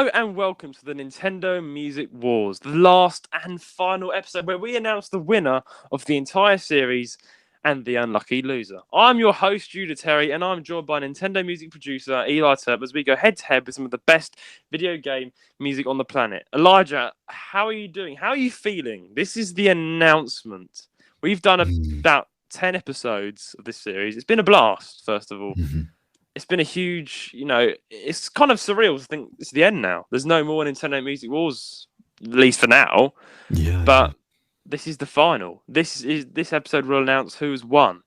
Hello and welcome to the Nintendo Music Wars, the last and final episode where we announce the winner of the entire series and the unlucky loser. I'm your host, Judah Terry, and I'm joined by Nintendo music producer Eli Turp as we go head to head with some of the best video game music on the planet. Elijah, how are you doing? How are you feeling? This is the announcement. We've done about 10 episodes of this series. It's been a blast, first of all. It's been a huge, it's kind of surreal to think it's the end now. There's no more Nintendo Music Wars, at least for now. But this is the final. This episode will announce who's won,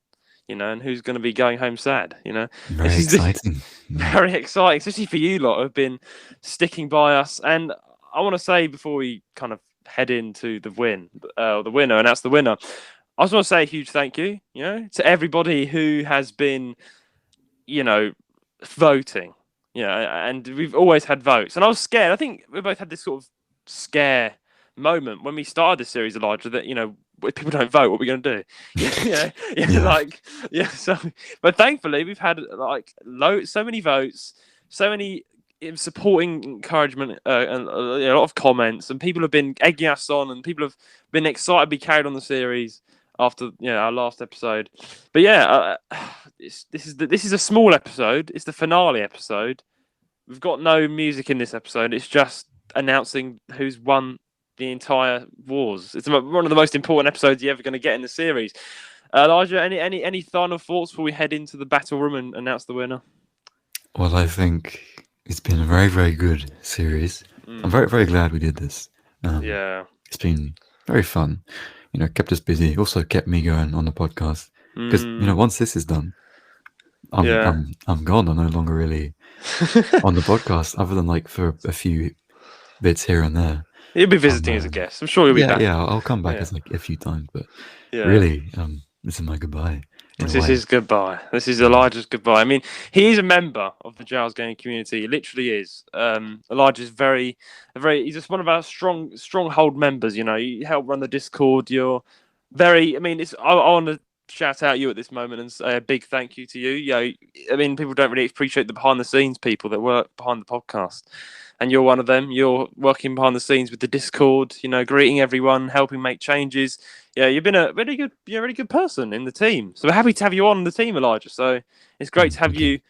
and who's going to be going home sad, Very exciting. Very exciting, especially for you lot who have been sticking by us. And I want to say before we kind of head into the winner, announce the winner, I just want to say a huge thank you, to everybody who has been voting, and we've always had votes. And I was scared. I think we both had this sort of scare moment when we started this series, Elijah, that, if people don't vote, what are we going to do? So, but thankfully, we've had so many votes, so many supporting encouragement, and a lot of comments, and people have been egging us on, and people have been excited to be carried on the series after our last episode. But this is a small episode. It's the finale episode. We've got no music in this episode. It's just announcing who's won the entire wars. It's one of the most important episodes you're ever going to get in the series. Elijah, any final thoughts before we head into the battle room and announce the winner? Well, I think it's been a very, very good series. I'm very, very glad we did this. It's been very fun. Kept us busy. Also kept me going on the podcast because once this is done, I'm gone. I'm no longer really on the podcast, other than for a few bits here and there. You'll be visiting as a guest. I'm sure you'll be back. Yeah, I'll come back as a few times, but really, this is my goodbye. This is goodbye. This is Elijah's goodbye. I mean, he is a member of the Giles gaming community. He literally is. Elijah's he's just one of our stronghold members. You help run the Discord. You're very. I mean, I want to shout out you at this moment and say a big thank you to you. I mean, people don't really appreciate the behind the scenes people that work behind the podcast, and you're one of them. You're working behind the scenes with the Discord. Greeting everyone, helping make changes. Yeah, you've been a really good person in the team. So we're happy to have you on the team, Elijah. So it's great to have you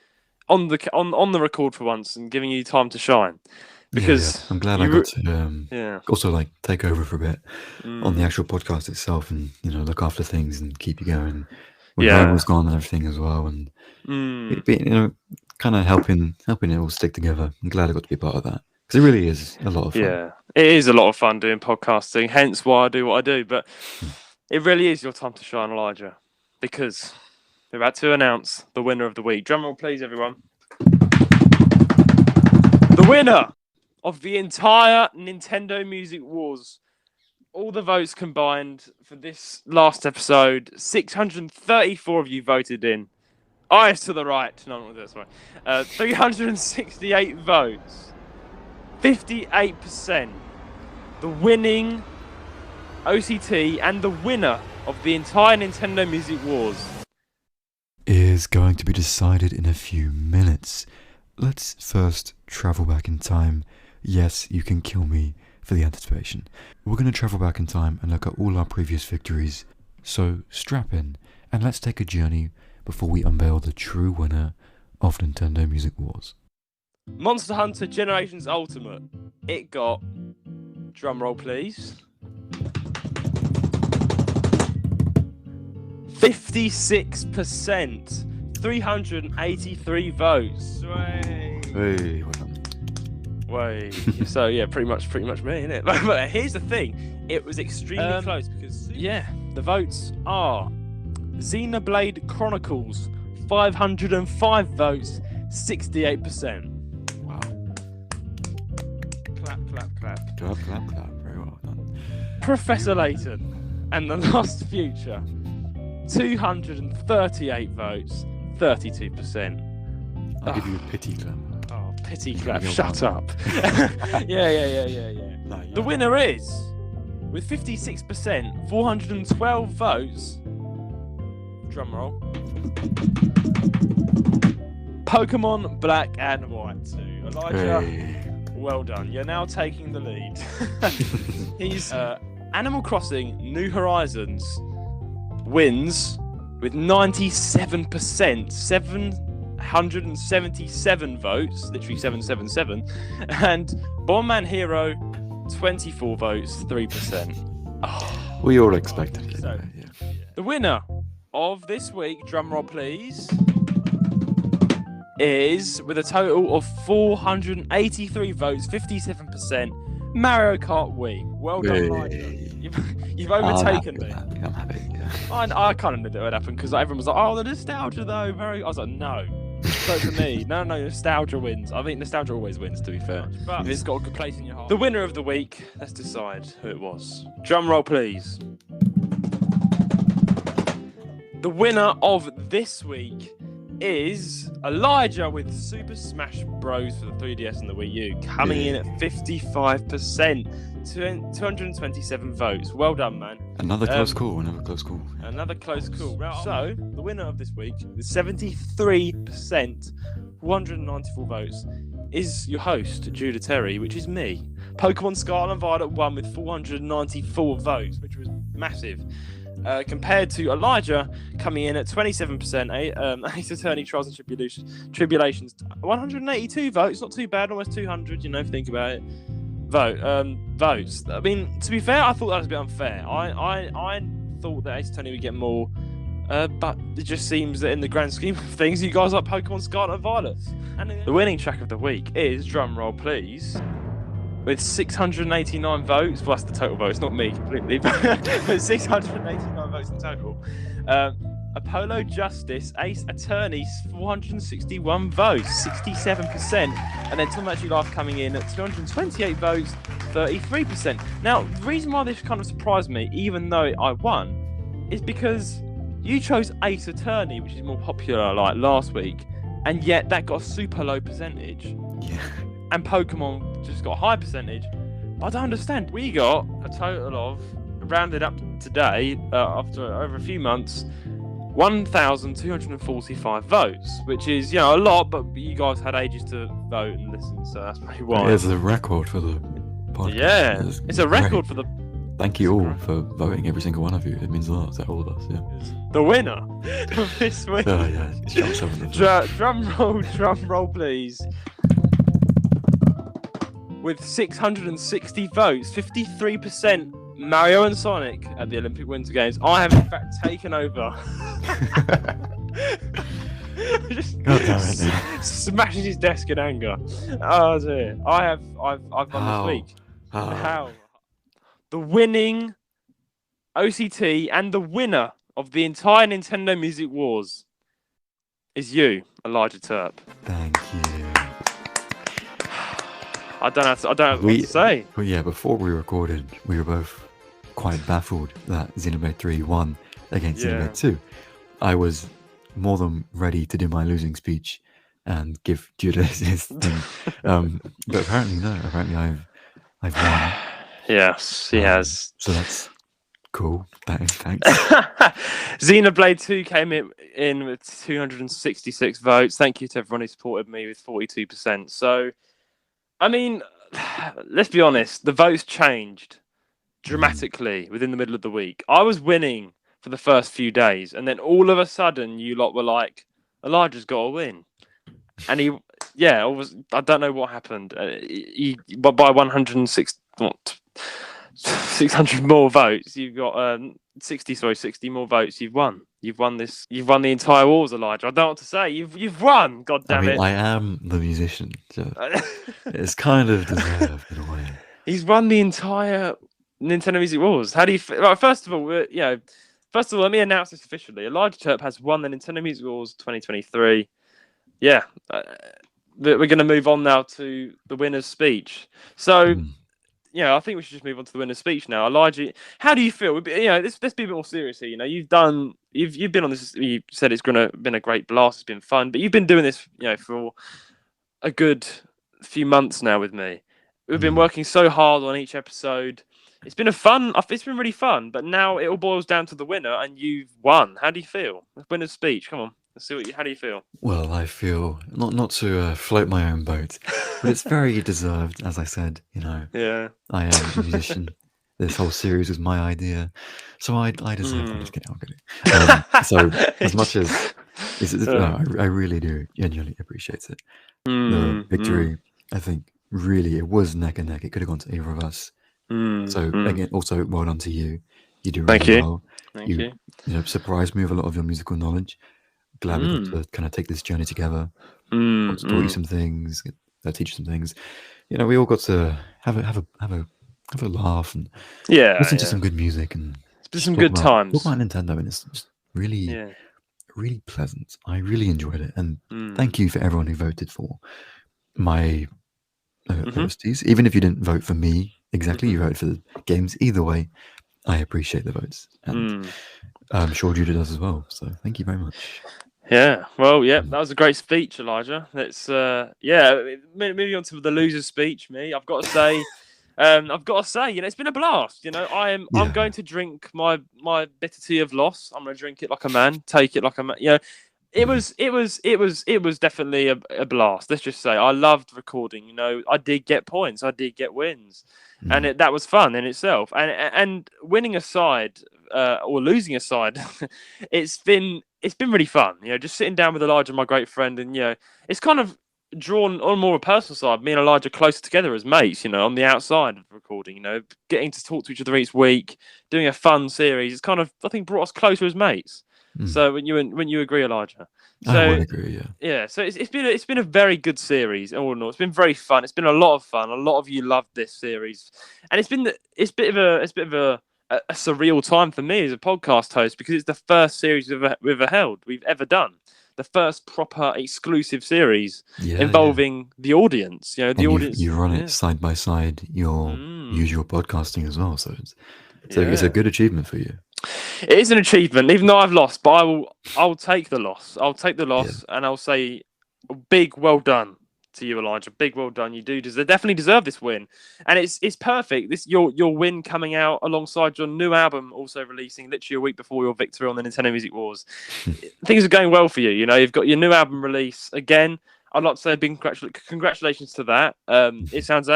on the record for once and giving you time to shine. Because I'm glad I got to also take over for a bit on the actual podcast itself, and look after things and keep you going when Ryan was gone and everything as well, and kind of helping it all stick together. I'm glad I got to be part of that because it really is a lot of fun. Yeah, it is a lot of fun doing podcasting. Hence why I do what I do. But it really is your time to shine, Elijah, because we're about to announce the winner of the week. Drum roll, please, everyone. The winner of the entire Nintendo Music Wars, all the votes combined for this last episode, 634 of you voted in. Eyes to the right. No, that's right. 368 votes. 58%. The winning OCT and the winner of the entire Nintendo Music Wars is going to be decided in a few minutes. Let's first travel back in time. Yes, you can kill me for the anticipation. We're going to travel back in time and look at all our previous victories. So strap in and let's take a journey before we unveil the true winner of Nintendo Music Wars. Monster Hunter Generations Ultimate. It got, drumroll please, 56%. 383 votes. Hey, well done. Way. So pretty much me, innit? But here's the thing, it was extremely close because the votes are Xenoblade Chronicles, 505 votes, 68%. Wow. Clap. Clap. Very well done. Professor Layton and The Lost Future, 238 votes, 32%. I'll give you a pity clap. Oh, pity clap. Shut up. Yeah. No, the winner is, with 56%, 412 votes. Drum roll. Pokemon Black and White 2. Elijah, Well done. You're now taking the lead. He's Animal Crossing New Horizons wins with 97%, 777 votes, literally 777, and Bomberman Hero 24 votes, 3%. Oh, we all expected it. so, the winner of this week, drumroll please, is with a total of 483 votes, 57%, Mario Kart Wii. Well done, Elijah. You've overtaken me. I'm happy. Yeah. I kind of knew that would happen because everyone was like, "Oh, the nostalgia though." I was like, "No." So for me, no, nostalgia wins. I think nostalgia always wins, to be fair. But it's got a good place in your heart. The winner of the week. Let's decide who it was. Drum roll, please. The winner of this week is Elijah with Super Smash Bros. For the 3DS and the Wii U, coming in at 55%, 227 votes. Well done, man. Another close call. So, the winner of this week, with 73%, 494 votes, is your host, Judah Terry, which is me. Pokemon Scarlet and Violet won with 494 votes, which was massive. Compared to Elijah coming in at 27%, Ace Attorney Trials and Tribulations, 182 votes, not too bad, almost 200, if you think about it. Votes. I mean, to be fair, I thought that was a bit unfair. I thought that Ace Attorney would get more, but it just seems that in the grand scheme of things, you guys like Pokemon Scarlet and Violet. And the winning track of the week is, drumroll please, with 689 votes. Well, that's the total votes, not me completely, but 689 votes in total. Apollo Justice Ace Attorney, 461 votes, 67%. And then Tom Actually Life coming in at 228 votes, 33%. Now, the reason why this kind of surprised me, even though I won, is because you chose Ace Attorney, which is more popular like last week, and yet that got a super low percentage. Yeah. And Pokemon just got a high percentage. But I don't understand. We got a total of, rounded up today, after over a few months, 1,245 votes, which is, a lot, but you guys had ages to vote and listen, so that's probably why. It's a record for the podcast. Yeah, it's a record for the... Thank you all for voting, every single one of you. It means a lot to all of us, yeah. The winner of this week. Oh, yeah. Drum roll, please. With 660 votes, 53%, Mario and Sonic at the Olympic Winter Games. I have in fact taken over. Just smashes his desk in anger. Oh dear. I've won this week. How? The winning OCT and the winner of the entire Nintendo Music Wars is you, Elijah Turp. Thank you. I don't know what to say. Well, yeah, before we recorded, we were both quite baffled that Xenoblade 3 won against Xenoblade 2. I was more than ready to do my losing speech and give Judah his thing. But apparently, no. Apparently, I've won. Yes, he has. So that's cool. Thanks. Xenoblade 2 came in with 266 votes. Thank you to everyone who supported me with 42%. So, I mean, let's be honest. The votes changed dramatically within the middle of the week. I was winning for the first few days, and then all of a sudden, you lot were like, Elijah's got to win. And I don't know what happened. By 600 more votes, you've got 60 more votes. You've won. You've won the entire wars, Elijah. I don't know what to say. You've won. God damn it! I am the musician. So it's kind of deserved in a way. He's won the entire Nintendo Music Wars. How do you feel? Right, first of all, let me announce this officially. Elijah Turp has won the Nintendo Music Wars 2023. Yeah, we're going to move on now to the winner's speech. So, I think we should just move on to the winner's speech now. Elijah, how do you feel? Let's be a bit more serious here. You've been on this. You said it's been a great blast. It's been fun, but you've been doing this, for a good few months now with me. We've been working so hard on each episode. It's been really fun, but now it all boils down to the winner, and you've won. How do you feel? Winner's speech. Come on, let's see how do you feel? Well, I feel not to float my own boat, but it's very deserved. As I said, Yeah. I am a musician. This whole series was my idea, so I deserve. I'm just kidding. I'm kidding. So as much as no, I really do genuinely appreciate it. The victory, I think, really it was neck and neck. It could have gone to either of us. So again, also well done to you. You do Thank really you. well. Thank You you. surprised me with a lot of your musical knowledge. Glad we got to kind of take this journey together. Got to taught you some things, teach you some things. We all got to have a laugh and Yeah, listen to yeah. some good music and It's been just some talk good about times. Nintendo, and it's just really Yeah. really pleasant. I really enjoyed it, and thank you for everyone who voted for my OSTs. Even if you didn't vote for me exactly, you voted for the games. Either way, I appreciate the votes, and I'm sure Judah does as well. So thank you very much. Yeah, well, yeah, that was a great speech, Elijah. Let's, moving on to the loser's speech. I've got to say, it's been a blast. I'm Yeah. going to drink my bitter tea of loss. I'm going to drink it like a man, take it like a man. It was definitely a blast. Let's just say I loved recording. I did get points, I did get wins, and that was fun in itself. And winning aside, or losing aside, it's been really fun. Just sitting down with Elijah, my great friend, and it's kind of drawn on more a personal side. Me and Elijah closer together as mates. On the outside of recording. Getting to talk to each other each week, doing a fun series. It's kind of, I think, brought us closer as mates. So when you agree, Elijah. I would So agree, yeah. yeah, so it's been a very good series. All in all, it's been very fun. It's been a lot of fun. A lot of you loved this series, and it's a bit of a surreal time for me as a podcast host because it's the first series we've ever done. The first proper exclusive series involving the audience. The And audience. you run it Yeah. side by side your usual podcasting as well, so it's a Yeah. good achievement for you. It is an achievement, even though I've lost. But I'll take the loss. I'll take the Yeah. loss, and I'll say, a big well done to you, Elijah. Big well done. You definitely deserve this win, and it's perfect. This your win coming out alongside your new album also releasing literally a week before your victory on the Nintendo Music Wars. Things are going well for you. You've got your new album release again. I'd like to say a big congratulations to that. It sounds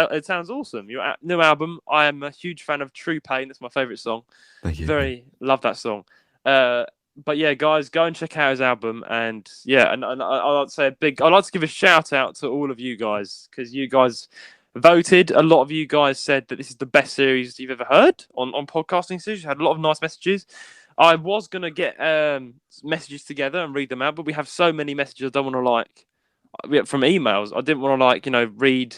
awesome. Your new album. I am a huge fan of True Pain. That's my favorite song. Thank you. Very love that song. But yeah, guys, go and check out his album. And yeah, and I'd like to say I'd like to give a shout out to all of you guys because you guys voted. A lot of you guys said that this is the best series you've ever heard on podcasting series. You had a lot of nice messages. I was gonna get messages together and read them out, but we have so many messages. I don't want to from emails. I didn't want to read.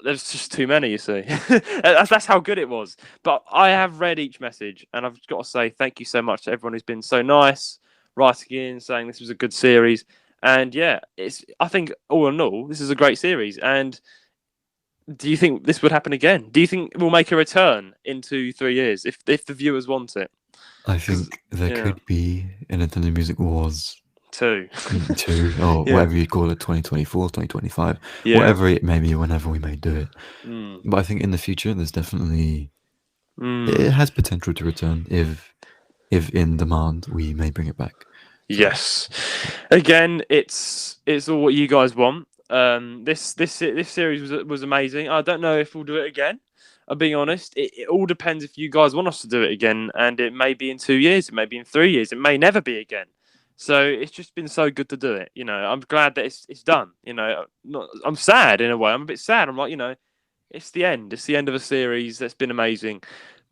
There's just too many, you see. that's how good it was. But I have read each message, and I've got to say thank you so much to everyone who's been so nice, writing in, saying this was a good series. And yeah, I think all in all, this is a great series. And do you think this would happen again? Do you think we'll make a return in 2-3 years if the viewers want it? I think there could be a Nintendo Music Wars 2, or whatever you call it, 2024, 2025, whatever it may be, whenever we may do it. But I think in the future, there's definitely it has potential to return if in demand we may bring it back. Yes, again, it's all what you guys want. This series was amazing. I don't know if we'll do it again. I'll be honest. It all depends if you guys want us to do it again, and it may be in 2 years, it may be in 3 years, it may never be again. So it's just been so good to do it. I'm glad that it's done. I'm sad in a way. I'm a bit sad. I'm like, it's the end. It's the end of a series that's been amazing.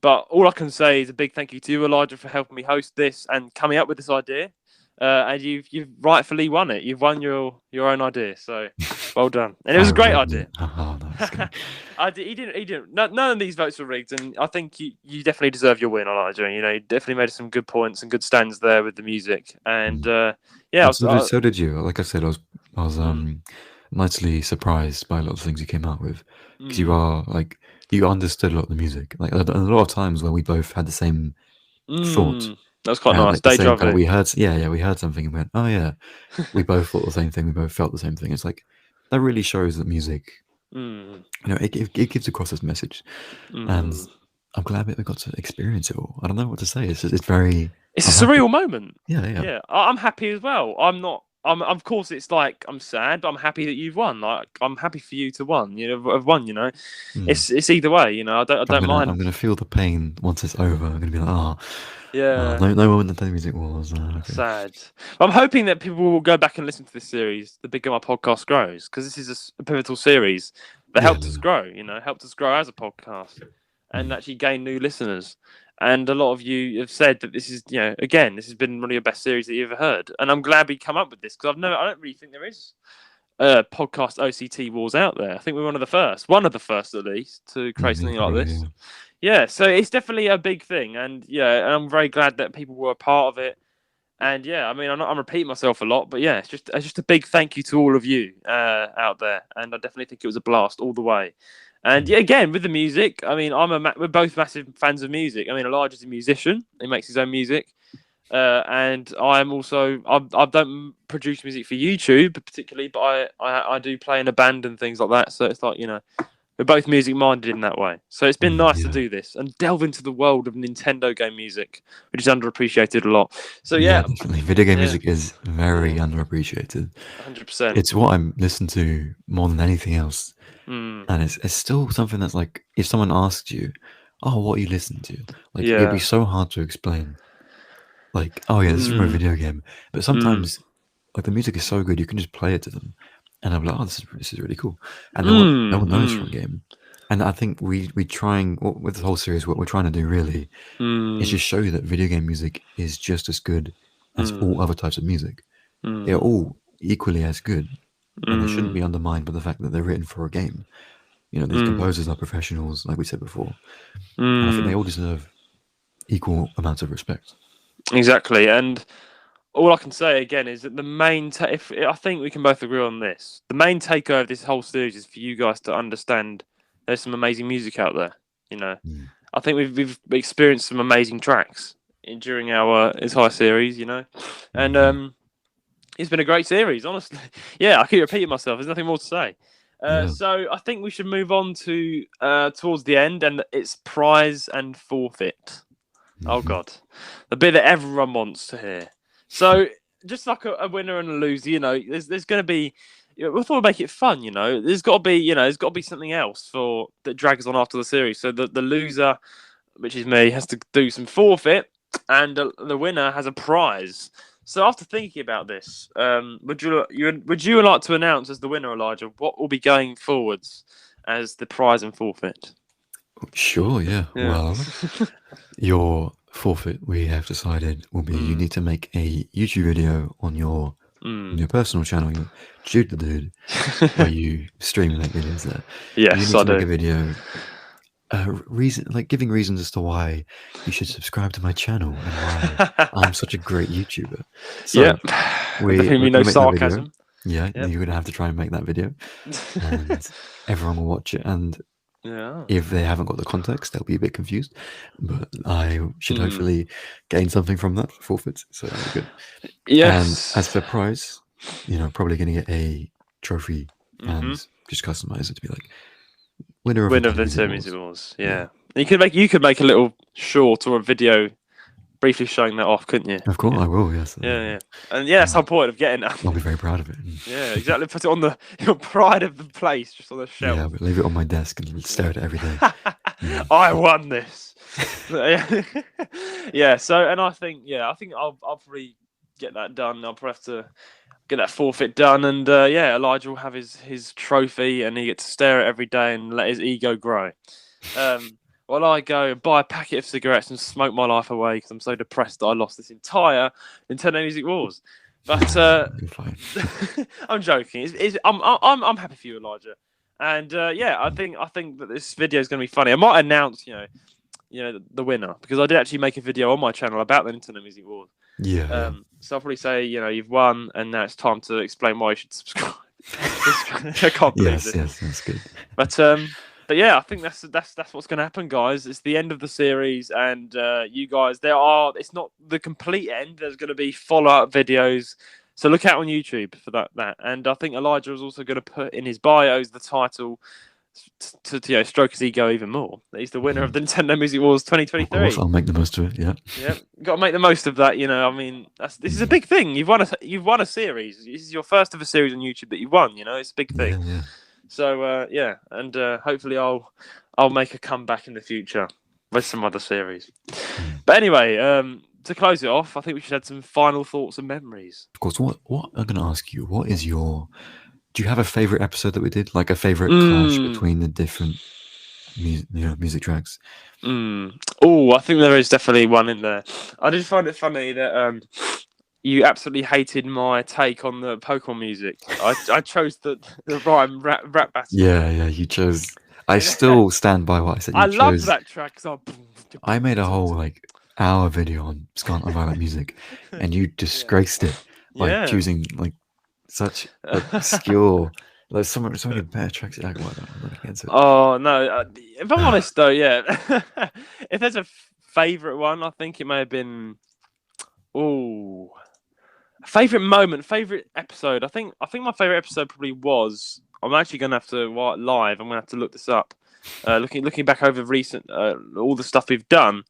But all I can say is a big thank you to you, Elijah, for helping me host this and coming up with this idea. And you've rightfully won it. You've won your own idea. So well done. And it was a great idea. He didn't. None of these votes were rigged, and I think you definitely deserve your win, Elijah. You definitely made some good points and good stands there with the music. And so did you. Like I said, I was nicely surprised by a lot of things you came out with because you understood a lot of the music. Like a lot of times where we both had the same thought. That was quite nice. Deja vu. We heard something and went, oh yeah, we both thought the same thing. We both felt the same thing. It's like that really shows that music, it gives across this message, and I'm glad that we got to experience it all. I don't know what to say. It's a surreal moment. Yeah. I'm happy as well. I'm not of course, it's like I'm sad, but I'm happy that you've won. Like I'm happy for you to won. Have won. Mm. It's either way. I don't I'm mind. gonna feel the pain once it's over. I'm gonna be like, Yeah, no one the theme music was. Okay. sad. But I'm hoping that people will go back and listen to this series. The bigger my podcast grows, because this is a pivotal series that Yeah. helped us grow. Helped us grow as a podcast and Mm. actually gain new listeners. And a lot of you have said that this is, again, this has been one of your best series that you've ever heard. And I'm glad we come up with this because I don't really think there is podcast OCT wars out there. I think we're one of the first at least, to create something like Probably, this. yeah. Yeah, so it's definitely a big thing, and I'm very glad that people were a part of it. And yeah, I mean, I'm repeating myself a lot, but yeah, it's just a big thank you to all of you out there, and I definitely think it was a blast all the way. And Mm. yeah, again with the music, I mean, we're both massive fans of music. I mean, Elijah's a musician; he makes his own music. And I'm also I don't produce music for YouTube particularly, but I do play in a band and things like that. So it's like we're both music minded in that way. So it's been nice to Yeah. do this and delve into the world of Nintendo game music, which is underappreciated a lot. So Yeah, yeah, definitely. Video game yeah, music is very underappreciated. 100%. It's what I'm listening to more than anything else. Mm, And it's still something that's like, if someone asked you, oh, what are you listening to? Like, it'd be yeah. so hard to explain. Like, oh yeah, this is from a Mm, video game. But mm, sometimes, like, the music is so good, you can just play it to them. And I'm like, oh, this is really cool. And no one knows from a game. And I think we trying, with the whole series, what we're trying to do really is mm, just show you that video game music is just as good as mm, all other types of music. They're mm, all equally as good, and they shouldn't mm, be undermined by the fact that they're written for a game. These mm, composers are professionals, like we said before, and I think they mm. all deserve equal amounts of respect. Exactly. And all I can say again is that the main if I think we can both agree on this, the main takeaway of this whole series is for you guys to understand there's some amazing music out there. You know, Mm. I think we've experienced some amazing tracks during our entire series. And Yeah, it's been a great series, honestly. Yeah, I keep repeating myself. There's nothing more to say. yeah. So I think we should move on to towards the end, and it's prize and forfeit. Oh Mhm. God, the bit that everyone wants to hear. So just like a winner and a loser, there's going to be. We thought we'd make it fun. There's got to be. There's got to be something else that drags on after the series. So the loser, which is me, has to do some forfeit, and the winner has a prize. So after thinking about this, would you like to announce as the winner, Elijah, what will be going forwards as the prize and forfeit? Sure, yeah. Yeah. Well, your forfeit, we have decided, will be you Mm. need to make a YouTube video on your personal channel, your Jude the Dude, where you stream and make videos there. You Yes, need I to make do. a video giving reasons as to why you should subscribe to my channel and why I'm such a great YouTuber. So Yep. Definitely we're mean no gonna make that video. sarcasm. Yeah, Yep. you're gonna have to try and make that video, and everyone will watch it. And Yeah. if they haven't got the context, they'll be a bit confused. But I should Mm. hopefully gain something from that forfeit. So that'll be good. And as Yes. for prize, probably gonna get a trophy Mm-hmm. and just customize it to be like winner of the Winner of 10 the Music Term Wars. Music Wars. Yeah. Yeah. You could make a little short or a video briefly showing that off, couldn't you? Of course, Yeah. I will. Yes, Yeah. And yeah, that's the whole point of getting that. I'll be very proud of it. Yeah, exactly. Put it on your pride of the place, just on the Yeah, shelf. but leave it on my desk and stare at it every day. I won this. Yeah. So, and I think I'll probably get that done. I'll probably have to get that forfeit done, and Elijah will have his trophy, and he gets to stare at it every day and let his ego grow. While I go and buy a packet of cigarettes and smoke my life away because I'm so depressed that I lost this entire Nintendo Music Wars. But You're fine. I'm joking. I'm happy for you, Elijah. And I think that this video is going to be funny. I might announce, the winner because I did actually make a video on my channel about the Nintendo Music Wars. Yeah. So I'll probably say, you've won, and now it's time to explain why you should subscribe. I can't believe it. Yes, that's good. But yeah, I think that's what's going to happen, guys. It's the end of the series, and you guys, it's not the complete end. There's going to be follow-up videos, so look out on YouTube for that. And I think Elijah was also going to put in his bios the title to stroke his ego even more. He's the winner of the Nintendo Music Awards 2023. Of course, I'll make the most of it. Yeah. Yeah, got to make the most of that. I mean, this is a big thing. You've won a series. This is your first ever series on YouTube that you've won. It's a big thing. Yeah. So and hopefully I'll make a comeback in the future with some other series. But anyway, to close it off, I think we should add some final thoughts and memories. Of course. What I'm going to ask you, what is your... Do you have a favorite episode that we did? Like a favorite clash between the different music tracks? Oh, I think there is definitely one in there. I did find it funny that you absolutely hated my take on the Pokemon music. I chose the rhyme rap battle. Yeah, you chose... I still stand by what I said. I love that track. I made a whole hour video on Scarlet and Violet music, and you disgraced it by choosing such obscure, so many better tracks. I'm not against it. Oh no! If I'm honest though, yeah. If there's a favorite one, I think it may have been. Favorite moment, favorite episode. I think my favorite episode probably was. I'm actually gonna have to live. I'm gonna have to look this up. Looking back over recent all the stuff we've done.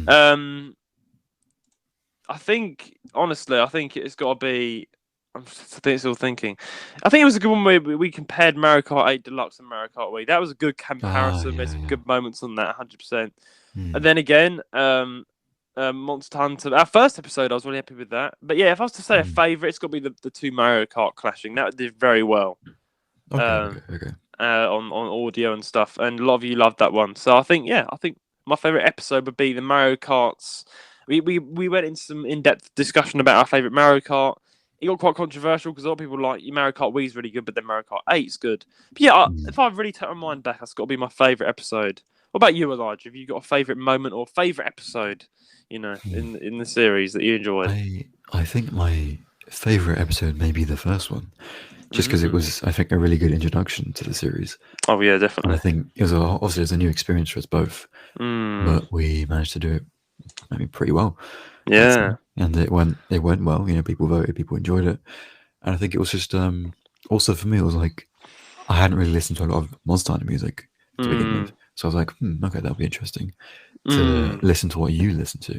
I think honestly, it's got to be. I'm still thinking. I think it was a good one where we compared Mario Kart 8 Deluxe and Mario Kart Wii. That was a good comparison. There's some good moments on that, 100%. And then again, Monster Hunter. Our first episode, I was really happy with that. But yeah, if I was to say a favorite, it's got to be the two Mario Kart clashing. That did very well. Okay. On audio and stuff, and a lot of you loved that one. So I think my favorite episode would be the Mario Karts. We went into some in-depth discussion about our favorite Mario Kart. It got quite controversial because a lot of people like Mario Kart Wii is really good, but then Mario Kart 8 is good. But yeah, if I really take my mind back, that's got to be my favorite episode. What about you, Elijah? Have you got a favorite moment or favorite episode, in the series that you enjoyed? I think my favorite episode may be the first one. Just because it was, I think, a really good introduction to the series. Oh yeah, definitely. And I think it was obviously a new experience for us both, but we managed to do it, pretty well. Yeah, and it went well. People voted, people enjoyed it, and I think it was just also for me, it was like I hadn't really listened to a lot of Monster Hunter music to begin with, so I was like, okay, that'll be interesting to listen to what you listen to,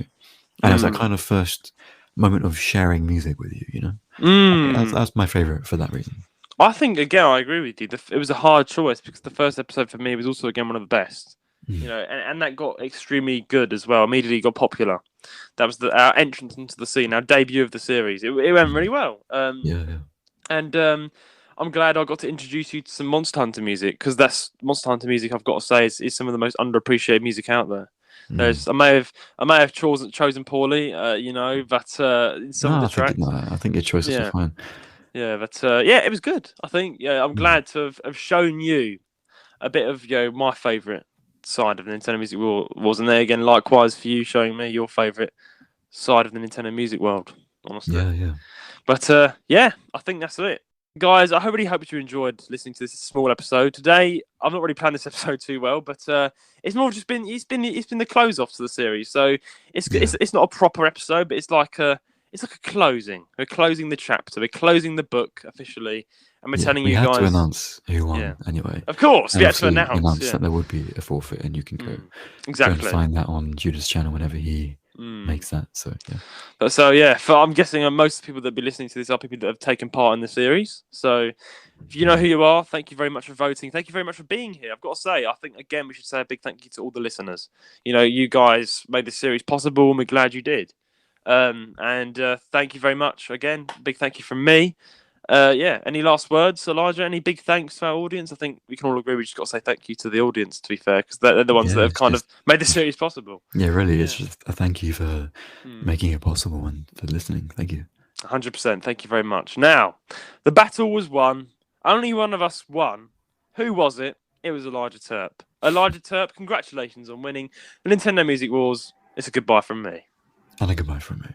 and it was that kind of first moment of sharing music with you. That's my favorite for that reason. I think again, I agree with you. It was a hard choice because the first episode for me was also again one of the best. And that got extremely good as well. Immediately got popular. That was our entrance into the scene, our debut of the series. It went really well. And I'm glad I got to introduce you to some Monster Hunter music because that's Monster Hunter music. I've got to say is some of the most underappreciated music out there. I may have chosen poorly, but some of the tracks. I think your choices were fine. Yeah, but it was good. I think I'm glad to have shown you a bit of my favourite side of the Nintendo Music World was, and there again, likewise for you showing me your favourite side of the Nintendo Music World. Honestly, yeah. But I think that's it. Guys, I really hope you enjoyed listening to this small episode today. I've not really planned this episode too well, but it's more just been the close off to the series. So it's not a proper episode, but it's like a closing. We're closing the chapter. We're closing the book officially, and we're telling you guys. We had to announce who won anyway. Of course, we had to announce that there would be a forfeit, and you can go exactly go and find that on Judah's channel whenever he makes that. So I'm guessing most people that be listening to this are people that have taken part in the series. So if you know who you are, thank you very much for voting. Thank you very much for being here. I've got to say, I think again we should say a big thank you to all the listeners. You guys made this series possible, and we're glad you did. And thank you very much again. Big thank you from me. Any last words, Elijah? Any big thanks to our audience? I think we can all agree we just got to say thank you to the audience, to be fair, because they're the ones that have kind of made the series possible. Yeah, really, it's just a thank you for making it possible and for listening. Thank you. 100%. Thank you very much. Now, the battle was won. Only one of us won. Who was it? It was Elijah Turp. Elijah Turp, congratulations on winning the Nintendo Music Wars. It's a goodbye from me. And a goodbye from me.